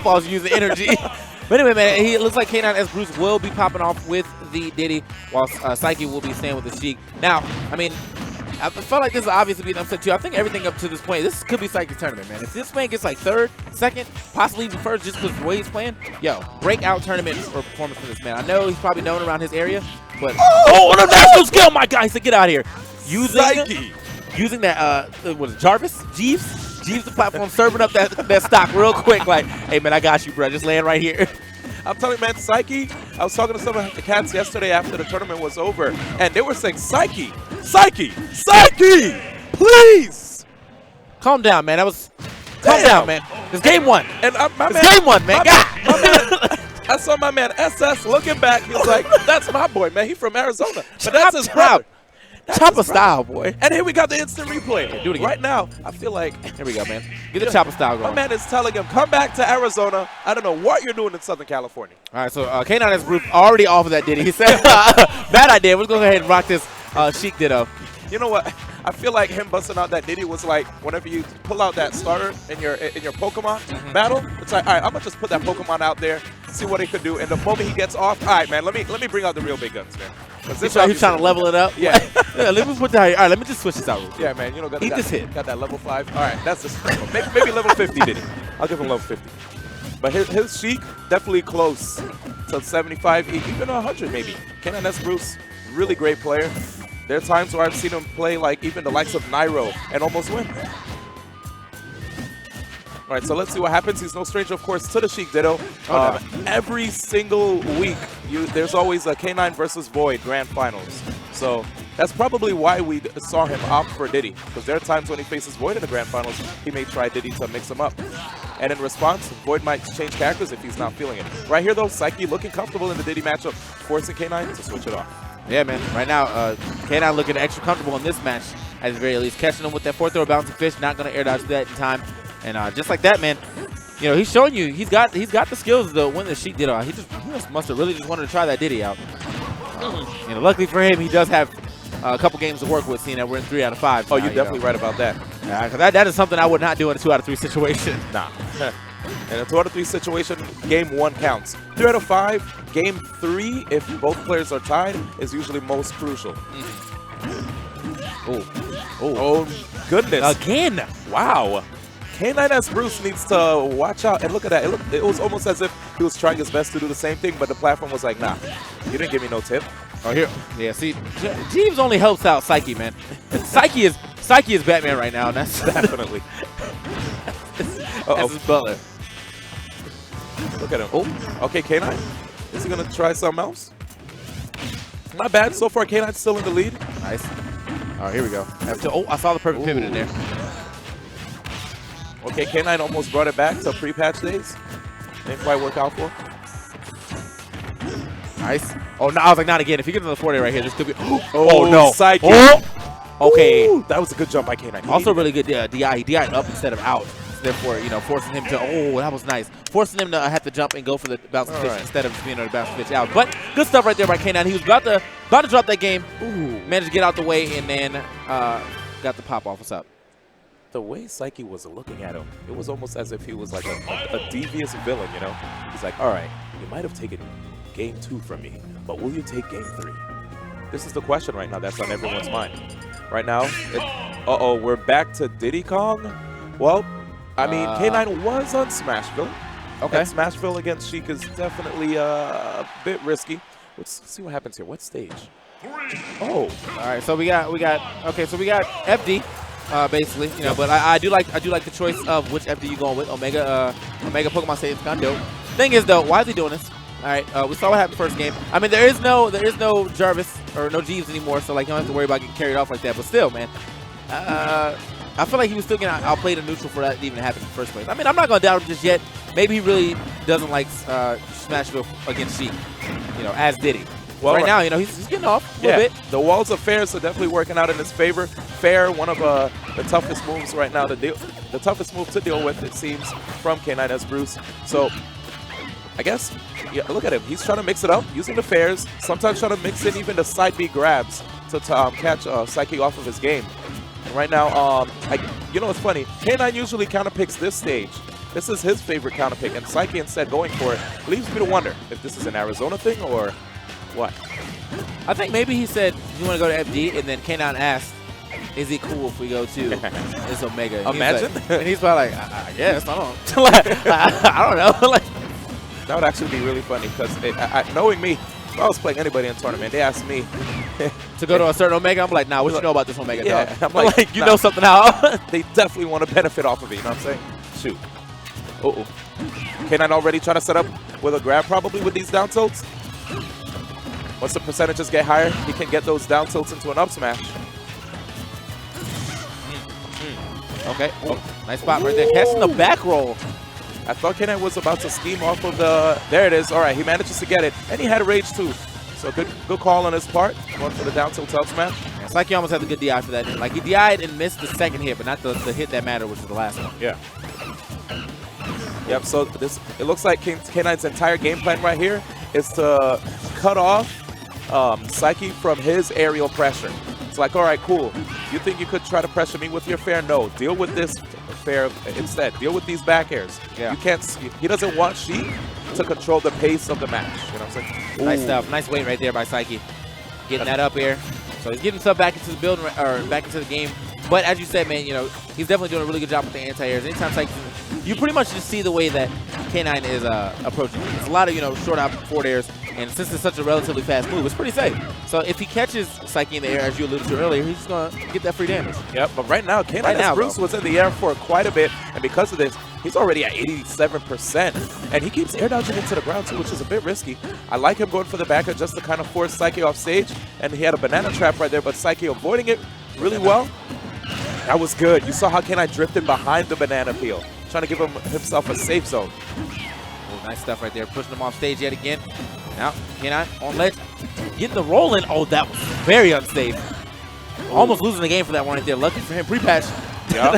pop-offs using energy. But anyway, man, he looks like K9sbruce will be popping off with the Diddy, while Saiki will be staying with the Sheik. Now, I mean, I felt like this will obviously be an upset too. I think everything up to this point, this could be Saiki's tournament, man. If this man gets like third, second, possibly even first, just because the way he's playing, yo, breakout tournament or performance for this man. I know he's probably known around his area, but no, national skill, my guy. He said, get out of here. Using that, what is it, Jeeves the platform, serving up that stock real quick. Like, hey man, I got you, bro. Just land right here. I'm telling you, man, Saiki, I was talking to some of the cats yesterday after the tournament was over, and they were saying, Saiki, please. Calm down, man. Calm down, man. It's game one. And game one, man. I saw my man SS looking back. He was like, that's my boy, man. He from Arizona. But that's his brother. Chopper style, boy. And here we got the instant replay. Do it again. Right now, I feel like... Here we go, man. Get the chopper style going. My man is telling him, come back to Arizona. I don't know what you're doing in Southern California. All right, so K9sbruce already off of that Diddy. He said, bad idea. Let's go ahead and rock this Sheik ditto. You know what? I feel like him busting out that Diddy was like whenever you pull out that starter in your Pokemon battle, it's like, all right, I'm gonna just put that Pokemon out there, see what it could do. And the moment he gets off, all right, man, let me bring out the real big guns, man. He's trying to level it up. Yeah. Let me put that here. All right, let me just switch this out real quick. Yeah, man. You know, got that level 5. All right, that's just maybe level 50 Diddy. I'll give him level 50. But his Sheik definitely close to 75, even 100 maybe. K9sbruce, really great player. There are times where I've seen him play like even the likes of Nairo and almost win. All right, so let's see what happens. He's no stranger, of course, to the Sheik ditto. Every single week, there's always a K9 versus Void grand finals. So that's probably why we saw him opt for Diddy, because there are times when he faces Void in the grand finals, he may try Diddy to mix him up. And in response, Void might change characters if he's not feeling it. Right here, though, Saiki looking comfortable in the Diddy matchup, forcing K9 to switch it off. Yeah, man. Right now, K9 looking extra comfortable in this match, at the very least. Catching him with that 4th throw bouncing fish, not going to air dodge that in time. And just like that, man, you know, he's showing you he's got the skills to win the Sheik ditto. He must have really just wanted to try that Diddy out. You know, luckily for him, he does have a couple games to work with, seeing that we're in 3 out of 5. Oh, you're definitely right about that. Yeah, because that is something I would not do in a 2 out of 3 situation. Nah. In a 2 out of 3 situation, game 1 counts. 3 out of 5, game 3, if both players are tied, is usually most crucial. Oh, goodness. Again. Wow. K9sbruce needs to watch out. And look at that. It was almost as if he was trying his best to do the same thing, but the platform was like, nah, you didn't give me no tip. Oh, here. Yeah, see, Jeeves only helps out Saiki, man. Saiki is Batman right now, and that's definitely. That's his butler. Look at him. Oh, okay, K9. Is he going to try something else? Not bad. So far, K9's still in the lead. Nice. All right, here we go. Oh, I saw the perfect pivot in there. Okay, K9 almost brought it back to pre-patch days. Didn't quite work out for him. Nice. Oh, no, I was like, not again. If he gets another 4-day right here, this could be... Oh, no. Saiki. Oh! Okay. Ooh, that was a good jump by K9. Also really good DI. He DI'd up instead of out. Therefore, you know, forcing him to... Oh, that was nice. Forcing him to have to jump and go for the bouncing fish instead of just being able to bounce the fish out. But good stuff right there by K9. He was about to drop that game. Ooh. Managed to get out the way and then got the pop off. What's up? The way Saiki was looking at him, it was almost as if he was like a devious villain, you know? He's like, all right, you might have taken game 2 from me, but will you take game 3? This is the question right now that's on everyone's mind. Right now, we're back to Diddy Kong. Well, I mean, K9 was on Smashville. Okay. And Smashville against Sheik is definitely a bit risky. Let's see what happens here. What stage? Oh. All right, so we got FD. Basically, you know, but I do like the choice of which FD you going with. Omega Pokemon Stadium's kind of dope. Thing is though, why is he doing this? All right, we saw what happened first game. I mean, there is no Jarvis or no Jeeves anymore, so like you don't have to worry about getting carried off like that. But still, man, I feel like he was still getting outplayed in neutral for that to even happen in the first place. I mean, I'm not gonna doubt him just yet. Maybe he really doesn't like Smashville against Sheik, you know, as Diddy. Well, right now, you know, he's getting off a little bit. The walls of Fairs are definitely working out in his favor. Fair, one of the toughest moves right now to deal, the toughest move to deal with, it seems, from K9sbruce. So, I guess, yeah, look at him. He's trying to mix it up, using the Fairs. Sometimes trying to mix in even the side B grabs to catch Saiki off of his game. And right now, you know, it's funny. K9 usually counterpicks this stage This is his favorite counter pick, and Saiki instead going for it leaves me to wonder if this is an Arizona thing or what. I think maybe he said, you want to go to FD, and then K9 asked, is it cool if we go to this Omega? And Imagine. and he's probably like, I guess, I don't know. I don't know. Like, that would actually be really funny because knowing me, if I was playing anybody in a tournament, they asked me to go to a certain Omega, I'm like, nah, what you know about this Omega, yeah, dog? I'm like, you nah, know something how? they definitely want to benefit off of it, you know what I'm saying? Shoot. Uh-oh. K9 already trying to set up with a grab probably with these down tilts. Once the percentages get higher, he can get those down tilts into an up smash. Okay. Oh, nice spot right there. Catching the back roll. I thought K9 was about to scheme off of the... There it is. All right, he manages to get it. And he had a rage too. So good call on his part. Going for the down tilt up smash. Yeah, Saiki almost had a good DI for that. Like, he DI'd and missed the second hit, but not the hit that mattered, which was the last one. Yeah. Yep, so it looks like K9's entire game plan right here is to cut off Saiki from his aerial pressure. It's like, all right, cool. You think you could try to pressure me with your fair? No, deal with this fair instead. Deal with these back airs. Yeah. You can't. He doesn't want Sheik to control the pace of the match. You know what I'm saying? Ooh. Nice stuff. Nice weight right there by Saiki. Getting that up air. So he's getting himself back into the building or back into the game. But as you said, man, you know, he's definitely doing a really good job with the anti-airs. Anytime Saiki, you pretty much just see the way that K9 is approaching. It's a lot of, you know, short out forward airs. And since it's such a relatively fast move, it's pretty safe. So if he catches Saiki in the air, as you alluded to earlier, he's just going to get that free damage. Yep, but right now, K9sbruce was in the air for quite a bit. And because of this, he's already at 87%. And he keeps air dodging into the ground, too, which is a bit risky. I like him going for the backer just to kind of force Saiki off stage. And he had a banana trap right there, but Saiki avoiding it really well. That was good. You saw how K9 drifted behind the banana peel, trying to give himself a safe zone. Oh, nice stuff right there. Pushing him off stage yet again. Now, K9 on ledge. Getting the roll in. Oh, that was very unsafe. Ooh. Almost losing the game for that one right there. Lucky for him. Pre-patch. Yeah.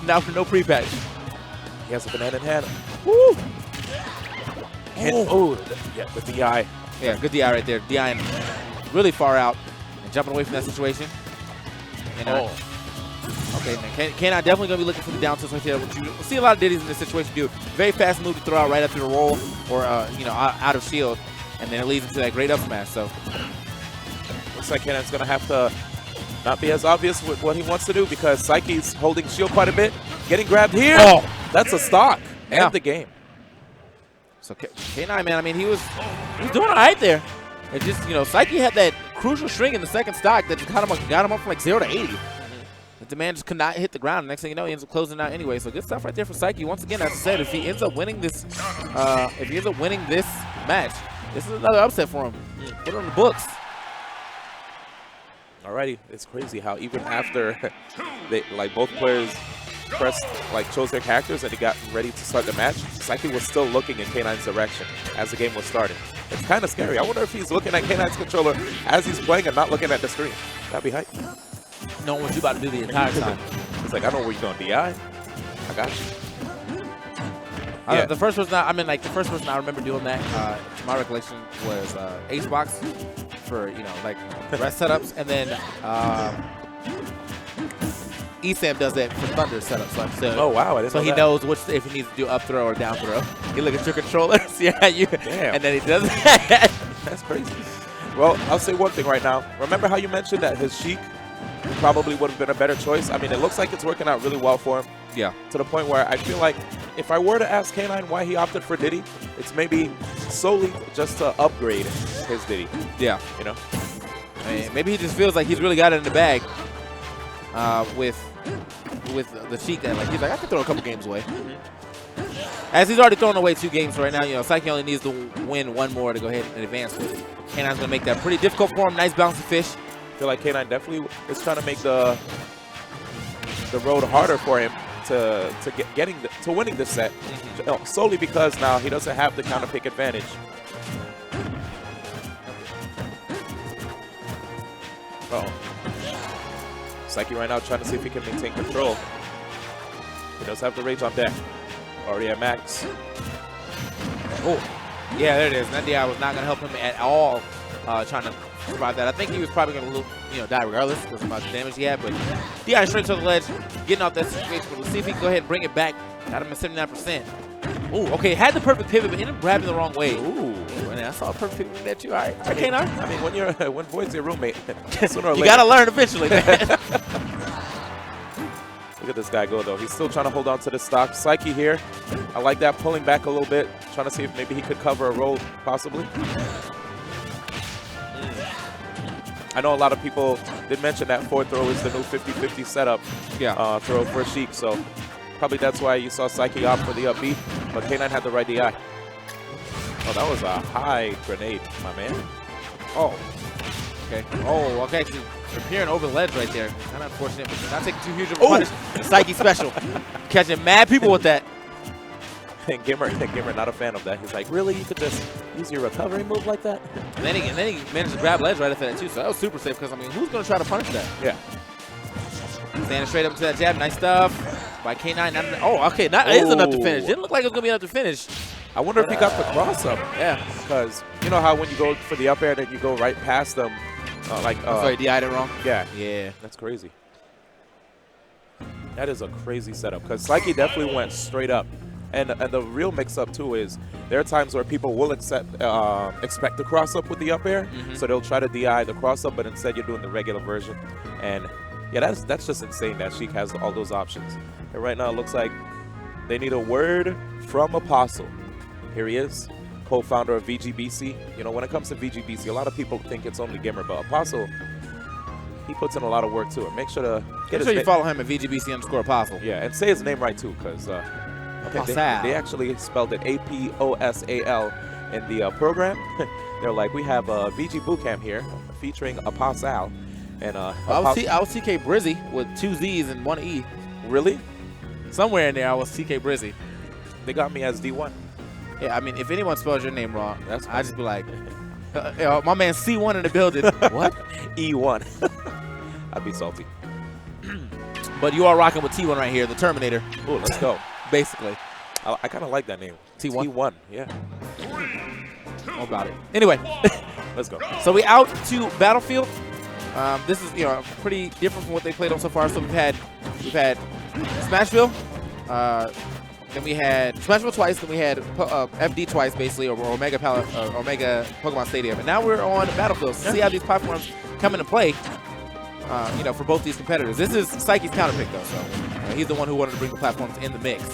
Now for no pre-patch. He has a banana in hand. Woo! Oh, yeah, the DI. Yeah, good DI right there. DI really far out and jumping away from that situation. And, okay, man. K9 definitely going to be looking for the down tilts right there. Which you see a lot of Diddy's in this situation, dude. Very fast move to throw out right after the roll or, you know, out of shield. And then it leads into that great up smash. So looks like K9's going to have to not be as obvious with what he wants to do because Saiki's holding shield quite a bit. Getting grabbed here. Oh, that's a stock. Yeah. And the game. So K9, man, I mean, he was doing all right there. It just, you know, Saiki had that crucial string in the second stock that just got him up from like 0 to 80. The man just could not hit the ground. Next thing you know, he ends up closing out anyway. So good stuff right there for Saiki. Once again, as I said, if he ends up winning this, match, this is another upset for him. Put it on the books. Alrighty, it's crazy how even after both players chose their characters and they got ready to start the match, Saiki was still looking in K9's direction as the game was starting. It's kind of scary. I wonder if he's looking at K9's controller as he's playing and not looking at the screen. That'd be hype. Knowing what you about to do the entire time. It's like, I know where you're going to DI. I got you. Yeah. The first person I remember doing that, to my recollection, was Xbox for, you know, like rest setups, and then ESAM does that for Thunder setups. So, oh wow! I didn't know he knows if he needs to do up throw or down throw. You look at your controller, and then he does that. That's crazy. Well, I'll say one thing right now. Remember how you mentioned that his Sheik probably would have been a better choice? I mean, it looks like it's working out really well for him. Yeah. To the point where I feel like if I were to ask K9 why he opted for Diddy, it's maybe solely just to upgrade his Diddy. Yeah. You know? I mean, maybe he just feels like he's really got it in the bag with the Sheik. That he's like, I can throw a couple games away. As he's already thrown away 2 games right now, you know, Saiki only needs to win 1 more to go ahead and advance with. K9's going to make that pretty difficult for him. Nice bouncy fish. I feel like K9 definitely is trying to make the road harder for him to winning this set, solely because now he doesn't have the counter pick advantage. Saiki right now trying to see if he can maintain control. He does have the rage on deck. Already at max. Oh, yeah, there it is. That DI was not going to help him at all, trying to survive that. I think he was probably going to die regardless because of how much damage he had. But DI straight to the ledge, getting off that situation. But let's see if he can go ahead and bring it back. Got him at 79%. Ooh, okay, had the perfect pivot, but ended up grabbing the wrong way. Ooh, and I saw a perfect pivot there too. All right, K9. I mean, when Void's your roommate, sooner or later. You got to learn eventually, man. Look at this guy go, though. He's still trying to hold on to the stock. Saiki here. I like that, pulling back a little bit, trying to see if maybe he could cover a roll, possibly. I know a lot of people did mention that forward throw is the new 50-50 setup throw for Sheik, so probably that's why you saw Saiki opt for the up B, but K9 had the right DI. Oh, that was a high grenade, my man. Oh, okay. Oh, okay. Actually, appearing over the ledge right there. Kind of unfortunate, but not taking too huge of a punish. Saiki special. Catching mad people with that. And GimR not a fan of that. He's like, really? You could just use your recovery move like that? And then he managed to grab ledge right after that, too. So that was super safe because, I mean, who's going to try to punish that? Yeah. Standing straight up to that jab. Nice stuff by K9. Oh, okay. That is enough to finish. Didn't look like it was going to be enough to finish. I wonder if he got the cross up. Yeah. Because you know how when you go for the up air, then you go right past them. Sorry, DI'd it wrong? Yeah. Yeah. That's crazy. That is a crazy setup because Saiki definitely went straight up. And the real mix-up, too, is there are times where people will expect the cross-up with the up air. So they'll try to DI the cross-up, but instead you're doing the regular version. And, yeah, that's just insane that Sheik has all those options. And right now it looks like they need a word from Aposl. Here he is, co-founder of VGBC. You know, when it comes to VGBC, a lot of people think it's only GimR, but Aposl, he puts in a lot of work to it. Make sure to get you follow him at VGBC_Aposl. Yeah, and say his name right, too, because they actually spelled it APOSAL in the program. They're like, we have VGBootCamp here featuring Aposl. And I was TK Brizzy with 2 Z's and 1 E. Really? Somewhere in there, I was TK Brizzy. They got me as D1. Yeah, I mean, if anyone spells your name wrong, I just be like, my man C1 in the building. What? E1. I'd be salty. But you are rocking with T1 right here, the Terminator. Oh, let's go. Basically. I kind of like that name. T1? T1, yeah. How about it? Anyway. Let's go. So we out to Battlefield. This is, pretty different from what they played on so far. So we've had Smashville. Then we had Smashville twice. Then we had FD twice, basically, or Omega Pokemon Stadium. And now we're on Battlefield. So see how these platforms come into play. For both these competitors. This is Saiki's counterpick, though, so he's the one who wanted to bring the platforms in the mix.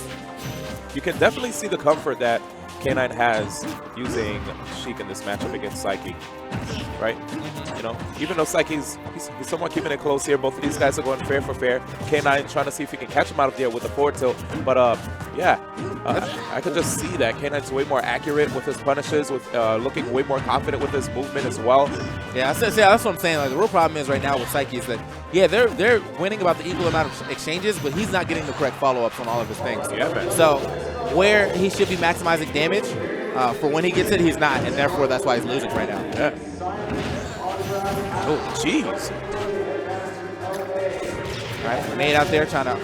You can definitely see the comfort that K9 has using Sheik in this matchup against Saiki, right? You know, even though Saiki's he's somewhat keeping it close here. Both of these guys are going fair for fair. K9 trying to see if he can catch him out of there with the forward tilt, but I could just see that K9's way more accurate with his punishes, with looking way more confident with his movement as well. Yeah, that's what I'm saying. Like, the real problem is right now with Saiki is that, yeah, they're winning about the equal amount of exchanges, but he's not getting the correct follow-ups on all of his things. Yeah, man. So where he should be maximizing damage, for when he gets it, he's not, and therefore that's why he's losing right now. Yeah. Oh, jeez. All right, grenade out there trying to,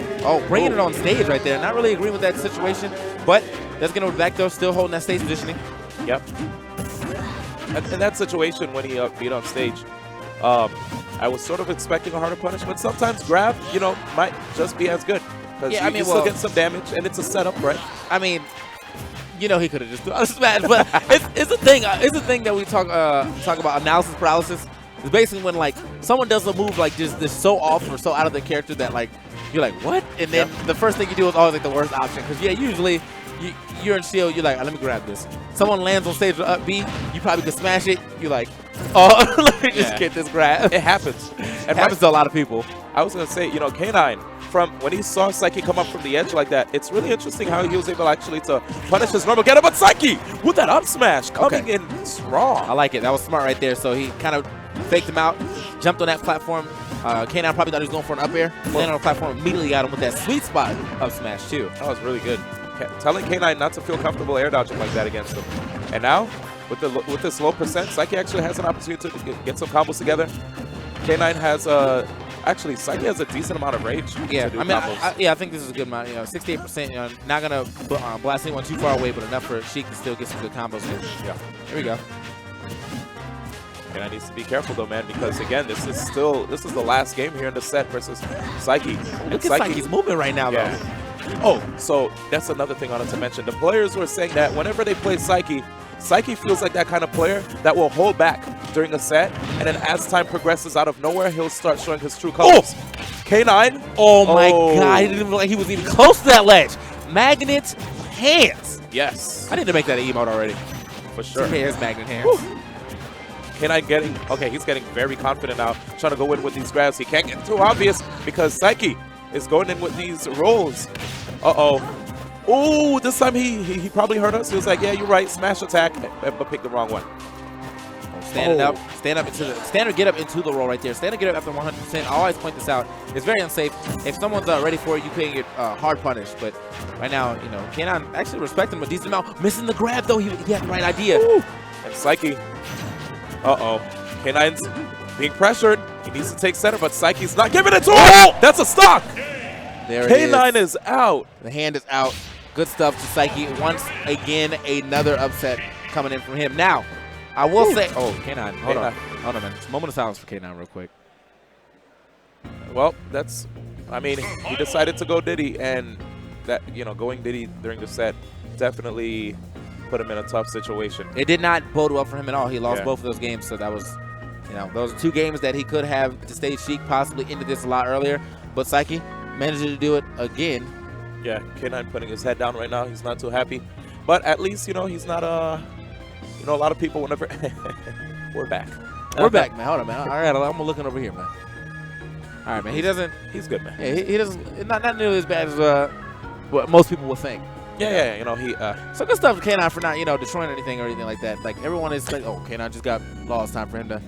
bringing it on stage right there. Not really agreeing with that situation, but that's going to back though, still holding that stage positioning. Yep. In that situation when he beat on stage, I was sort of expecting a harder punish, but sometimes grab, might just be as good. Because you still get some damage, and it's a setup, right? I mean, he could have just done smash, but it's a thing. It's a thing that we talk about analysis paralysis. It's basically when someone does a move just so off or so out of their character that you're like, what? And then the first thing you do is always the worst option. Because usually you're in shield, you're like, let me grab this. Someone lands on stage with up B, you probably could smash it. You're like, oh, let me just get this grab. It happens. It happens to a lot of people. I was gonna say, K9. From when he saw Saiki come up from the edge like that, it's really interesting how he was able actually to punish his normal getter. But Saiki with that up smash coming in strong. I like it. That was smart right there. So he kind of faked him out, jumped on that platform. K9 probably thought he was going for an up air. Landed on the platform, immediately got him with that sweet spot up smash too. That was really good. Telling K9 not to feel comfortable air dodging like that against him. And now with this low percent, Saiki actually has an opportunity to get some combos together. K9 has actually, Saiki has a decent amount of rage. Yeah, I think this is a good amount. 68%. Not gonna blast anyone too far away, but enough for Sheik to still get some good combos in. Yeah. Here we go. K9 needs to be careful though, man, because again, this is the last game here in the set versus Saiki. Look at Saiki's movement right now, though. Oh, so that's another thing I wanted to mention. The players were saying that whenever they play Saiki, Saiki feels like that kind of player that will hold back during a set, and then as time progresses, out of nowhere, he'll start showing his true colors. K9. Oh my God, he didn't even look like he was even close to that ledge. Magnet hands. Yes. I need to make that an emote already. For sure. Here's magnet hands. Whew. K9 getting, okay, he's getting very confident now, trying to go in with these grabs. He can't get too obvious because Saiki is going in with these rolls. Uh-oh. Oh, this time he probably heard us. He was like, yeah, you're right, smash attack, but pick the wrong one. Stand up into the stand or get up into the roll right there. Stand or get up after 100%. I always point this out. It's very unsafe. If someone's ready for it, you can get hard punished. But right now, you know, K9 actually respecting him a decent amount. Missing the grab though, he had the right idea. Ooh. And Saiki, K9's being pressured. He needs to take center, but Saiki's not giving it to him. That's a stock. There K9 is out. The hand is out. Good stuff to Saiki. Once again, another upset coming in from him. Now, I will say, oh, K9, hold on, man. Just a moment of silence for K9 real quick. Well, that's, I mean, he decided to go Diddy, and that, you know, going Diddy during the set definitely put him in a tough situation. It did not bode well for him at all. He lost both of those games, so that was, you know, those are 2 games that he could have to stage Sheik possibly into this a lot earlier. But Saiki managed to do it again. Yeah, K9 putting his head down right now. He's not too happy, but at least, you know, he's not you know, a lot of people whenever we're back. We're back, man. Hold on, man. All right, I'm looking over here, man. All right, man. He's good, man. Yeah, he doesn't. Not nearly as bad as what most people would think. Yeah. You know, he. So good stuff, K9, for not, you know, destroying anything or anything like that. Like everyone is like, oh, K9 just got lost. Time for him to